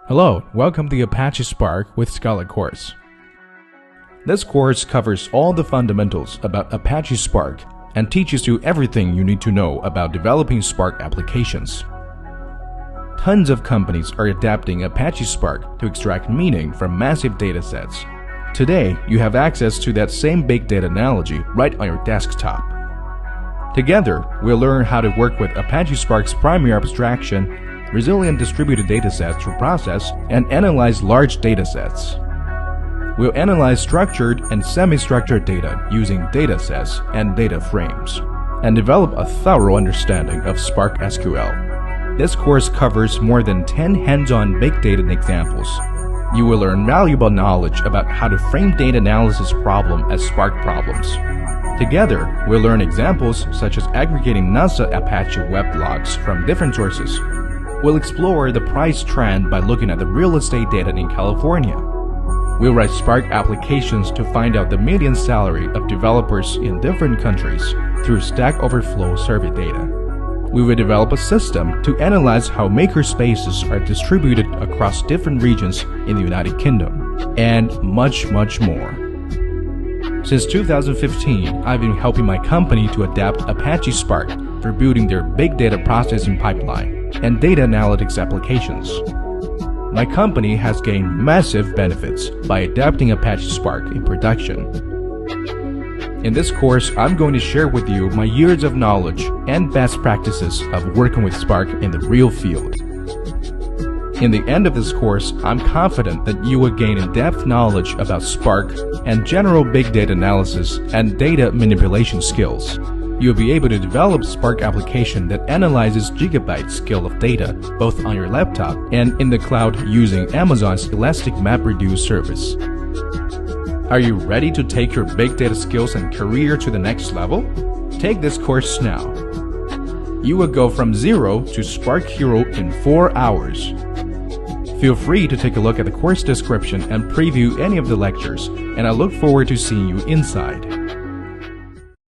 Hello, welcome to the Apache Spark with Scala course. This course covers all the fundamentals about Apache Spark and teaches you everything you need to know about developing Spark applications. Tons of companies are adapting Apache Spark to extract meaning from massive datasets. Today, you have access to that same big data analogy right on your desktop. Together, we'll learn how to work with Apache Spark's primary abstraction, resilient distributed datasets to process and analyze large datasets. We'll analyze structured and semi-structured data using datasets and data frames, and develop a thorough understanding of Spark SQL. This course covers more than 10 hands-on big data examples. You will learn valuable knowledge about how to frame data analysis problem as Spark problems. Together, we'll learn examples such as aggregating NASA Apache web logs from different sources. We'll explore the price trend by looking at the real estate data in California. We'll write Spark applications to find out the median salary of developers in different countries through Stack Overflow survey data. We will develop a system to analyze how makerspaces are distributed across different regions in the United Kingdom, and much more. Since 2015, I've been helping my company to adapt Apache Spark for building their big data processing pipeline and data analytics applications. My company has gained massive benefits by adapting Apache Spark in production. In this course, I'm going to share with you my years of knowledge and best practices of working with Spark in the real field. In the end of this course, I'm confident that you will gain in-depth knowledge about Spark and general big data analysis and data manipulation skills. You'll be able to develop Spark application that analyzes gigabyte scale of data both on your laptop and in the cloud using Amazon's Elastic MapReduce service. Are you ready to take your big data skills and career to the next level? Take this course now. You will go from zero to Spark Hero in 4 hours. Feel free to take a look at the course description and preview any of the lectures, and I look forward to seeing you inside.